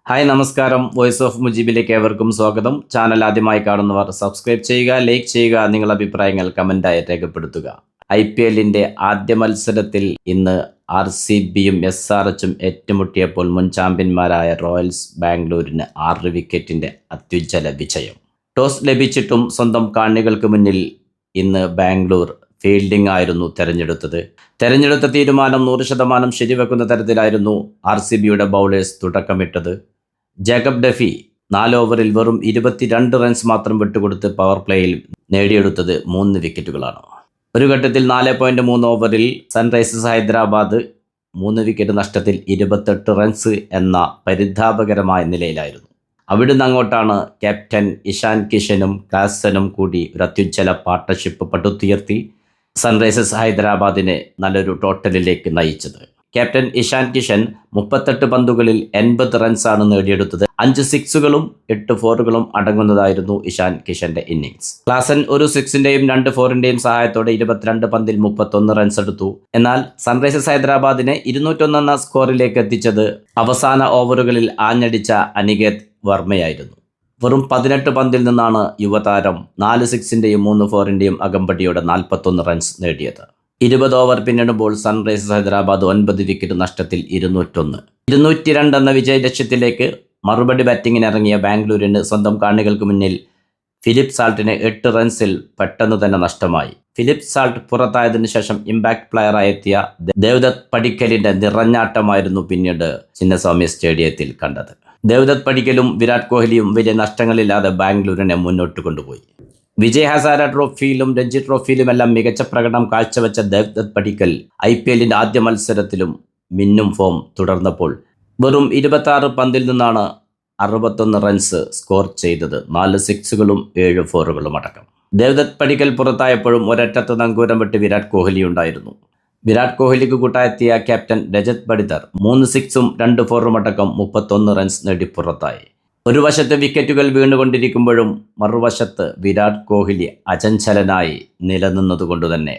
Hi നമസ്കാരം. Voice of മുജീബിലേക്ക് ഏവർക്കും സ്വാഗതം. ചാനൽ ആദ്യമായി കാണുന്നവർ സബ്സ്ക്രൈബ് ചെയ്യുക, ലൈക്ക് ചെയ്യുക, നിങ്ങളുടെ അഭിപ്രായങ്ങൾ കമൻ്റായി രേഖപ്പെടുത്തുക. IPLന്റെ ആദ്യ മത്സരത്തിൽ ഇന്ന് RCBയും SRHും ഏറ്റുമുട്ടിയപ്പോൾ മുൻ ചാമ്പ്യന്മാരായ റോയൽസ് ബാംഗ്ലൂരിന് 6 വിക്കറ്റിന്റെ അത്യുജ്വല വിജയം. ടോസ് ലഭിച്ചിട്ടും സ്വന്തം കാണികൾക്ക് മുന്നിൽ ഇന്ന് ബാംഗ്ലൂർ ഫീൽഡിംഗ് ആയിരുന്നു തെരഞ്ഞെടുത്ത തീരുമാനം 100% ശരിവെക്കുന്ന തരത്തിലായിരുന്നു RCBയുടെ ബൗളേഴ്സ് തുടക്കമിട്ടത്. ജേക്കബ് ഡഫി 4 ഓവറിൽ വെറും 22 റൺസ് മാത്രം വിട്ടുകൊടുത്ത് പവർ പ്ലേയിൽ നേടിയെടുത്തത് 3 വിക്കറ്റുകളാണ്. ഒരു ഘട്ടത്തിൽ 4.3 ഓവറിൽ സൺറൈസേഴ്സ് ഹൈദരാബാദ് 3 വിക്കറ്റ് നഷ്ടത്തിൽ 28 റൺസ് എന്ന പരിതാപകരമായ നിലയിലായിരുന്നു. അവിടുന്ന് അങ്ങോട്ടാണ് ക്യാപ്റ്റൻ ഇഷാൻ കിഷനും ക്ലാസനും കൂടി ഒരു അത്യുജ്വല പാർട്ട്ണർഷിപ്പ് പടുത്തുയർത്തി സൺറൈസേഴ്സ് ഹൈദരാബാദിനെ നല്ലൊരു ടോട്ടലിലേക്ക് നയിച്ചത്. ക്യാപ്റ്റൻ ഇഷാൻ കിഷൻ 38 പന്തുകളിൽ 80 റൺസാണ് നേടിയെടുത്തത്. 5 സിക്സുകളും 8 ഫോറുകളും അടങ്ങുന്നതായിരുന്നു ഇഷാൻ കിഷന്റെ ഇന്നിംഗ്സ്. ക്ലാസൻ ഒരു 6ന്റെയും 2 4ന്റെയും സഹായത്തോടെ 22 പന്തിൽ 31 റൺസ് എടുത്തു. എന്നാൽ സൺറൈസേഴ്സ് ഹൈദരാബാദിനെ 201 എന്ന സ്കോറിലേക്ക് എത്തിച്ചത് അവസാന ഓവറുകളിൽ ആഞ്ഞടിച്ച അനികേത് വർമ്മയായിരുന്നു. വെറും 18 പന്തിൽ നിന്നാണ് യുവതാരം 4 6ന്റെയും 3 4ന്റെയും അകമ്പടിയോടെ 41 റൺസ് നേടിയത്. 20 ഓവർ പിന്നിടുമ്പോൾ സൺറൈസേഴ്സ് ഹൈദരാബാദ് 9 വിക്കറ്റ് നഷ്ടത്തിൽ 202 എന്ന വിജയ ലക്ഷ്യത്തിലേക്ക് മറുപടി ബാറ്റിങ്ങിന് ഇറങ്ങിയ ബാംഗ്ലൂരിന് സ്വന്തം കാണികൾക്ക് മുന്നിൽ ഫിലിപ്പ് സാൾട്ടിന് 8 റൺസിൽ പെട്ടെന്ന് തന്നെ നഷ്ടമായി. ഫിലിപ്പ് സാൾട്ട് പുറത്തായതിനു ശേഷം ഇമ്പാക്ട് പ്ലെയറായി എത്തിയ ദേവ്ദത്ത് പടിക്കലിന്റെ നിറഞ്ഞാട്ടമായിരുന്നു പിന്നീട് ചിന്നസ്വാമി സ്റ്റേഡിയത്തിൽ കണ്ടത്. ദേവ്ദത്ത് പടിക്കലും വിരാട് കോഹ്ലിയും വലിയ നഷ്ടങ്ങളില്ലാതെ ബാംഗ്ലൂരിനെ മുന്നോട്ട് കൊണ്ടുപോയി. വിജയ് ഹസാര ട്രോഫിയിലും രഞ്ജി ട്രോഫിയിലുമെല്ലാം മികച്ച പ്രകടനം കാഴ്ചവെച്ച ദേവ്ദത്ത് പടിക്കൽ IPLന്റെ ആദ്യ മത്സരത്തിലും മിന്നും ഫോം തുടർന്നപ്പോൾ വെറും 26 പന്തിൽ നിന്നാണ് 61 റൺസ് സ്കോർ ചെയ്തത്. 4 സിക്സുകളും 7 ഫോറുകളും അടക്കം. ദേവ്ദത്ത് പടിക്കൽ പുറത്തായപ്പോഴും ഒരറ്റത്ത് നങ്കൂരം വിട്ട് വിരാട് കോഹ്ലി ഉണ്ടായിരുന്നു. വിരാട് കോഹ്ലിക്ക് കൂട്ടായെത്തിയ ക്യാപ്റ്റൻ രജത് പടിദർ 3 സിക്സും 2 ഫോറും അടക്കം 31 റൺസ് നേടി പുറത്തായി. ഒരു വശത്ത് വിക്കറ്റുകൾ വീണുകൊണ്ടിരിക്കുമ്പോഴും മറുവശത്ത് വിരാട് കോഹ്ലി അചഞ്ചലനായി നിലനിന്നതുകൊണ്ടുതന്നെ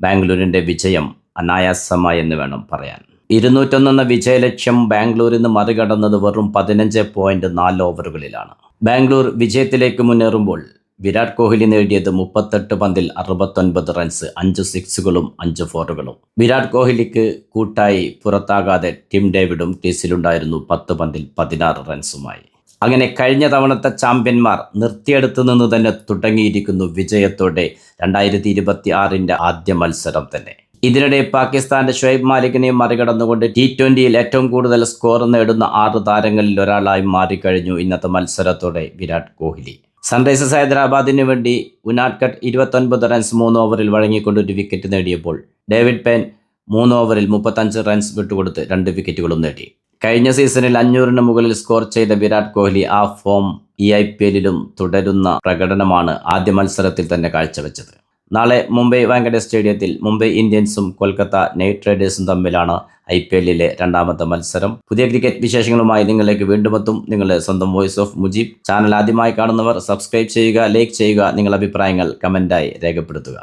ബാംഗ്ലൂരിൻ്റെ വിജയം അനായാസമായി എന്ന് വേണം പറയാൻ. 201 എന്ന വിജയലക്ഷ്യം ബാംഗ്ലൂരിന് മറികടന്നത് വെറും 15.4 ഓവറുകളിലാണ്. ബാംഗ്ലൂർ വിജയത്തിലേക്ക് മുന്നേറുമ്പോൾ വിരാട് കോഹ്ലി നേടിയത് 38 പന്തിൽ 69 റൺസ്, 5 സിക്സുകളും 5 ഫോറുകളും. വിരാട് കോഹ്ലിക്ക് കൂട്ടായി പുറത്താകാതെ ടിം ഡേവിഡും ക്രീസിലുണ്ടായിരുന്നു 10 പന്തിൽ 16 റൺസുമായി. അങ്ങനെ കഴിഞ്ഞ തവണത്തെ ചാമ്പ്യന്മാർ നിർത്തിയെടുത്തു നിന്ന് തന്നെ തുടങ്ങിയിരിക്കുന്നു വിജയത്തോടെ 2026 ആദ്യ മത്സരം തന്നെ. ഇതിനിടെ പാകിസ്ഥാന്റെ ഷുഐബ് മാലിക്കിനെ മറികടന്നുകൊണ്ട് T20യിൽ ഏറ്റവും കൂടുതൽ സ്കോർ നേടുന്ന 6 താരങ്ങളിൽ ഒരാളായി മാറിക്കഴിഞ്ഞു ഇന്നത്തെ മത്സരത്തോടെ വിരാട് കോഹ്ലി. സൺറൈസേഴ്സ് ഹൈദരാബാദിന് വേണ്ടി ഉനാഡ്കട്ട് 29 റൺസ് 3 ഓവറിൽ വഴങ്ങിക്കൊണ്ട് 1 വിക്കറ്റ് നേടിയപ്പോൾ ഡേവിഡ് പെൻ 3 ഓവറിൽ 35 റൺസ് വിട്ടുകൊടുത്ത് 2 വിക്കറ്റുകളും നേടി. കഴിഞ്ഞ സീസണിൽ 500ന് മുകളിൽ സ്കോർ ചെയ്ത വിരാട് കോഹ്ലി ആ ഫോം ഈ IPLലും തുടരുന്ന പ്രകടനമാണ് ആദ്യ മത്സരത്തിൽ തന്നെ കാഴ്ചവെച്ചത്. നാളെ മുംബൈ വാങ്കഡെ സ്റ്റേഡിയത്തിൽ മുംബൈ ഇന്ത്യൻസും കൊൽക്കത്ത നൈറ്റ് റൈഡേഴ്സും തമ്മിലാണ് IPLലെ രണ്ടാമത്തെ മത്സരം. പുതിയ ക്രിക്കറ്റ് വിശേഷങ്ങളുമായി നിങ്ങളിലേക്ക് വീണ്ടും എത്തും നിങ്ങളുടെ സ്വന്തം വോയിസ് ഓഫ് മുജീബ്. ചാനൽ ആദ്യമായി കാണുന്നവർ സബ്സ്ക്രൈബ് ചെയ്യുക, ലൈക്ക് ചെയ്യുക, നിങ്ങളുടെ അഭിപ്രായങ്ങൾ കമൻ്റായി രേഖപ്പെടുത്തുക.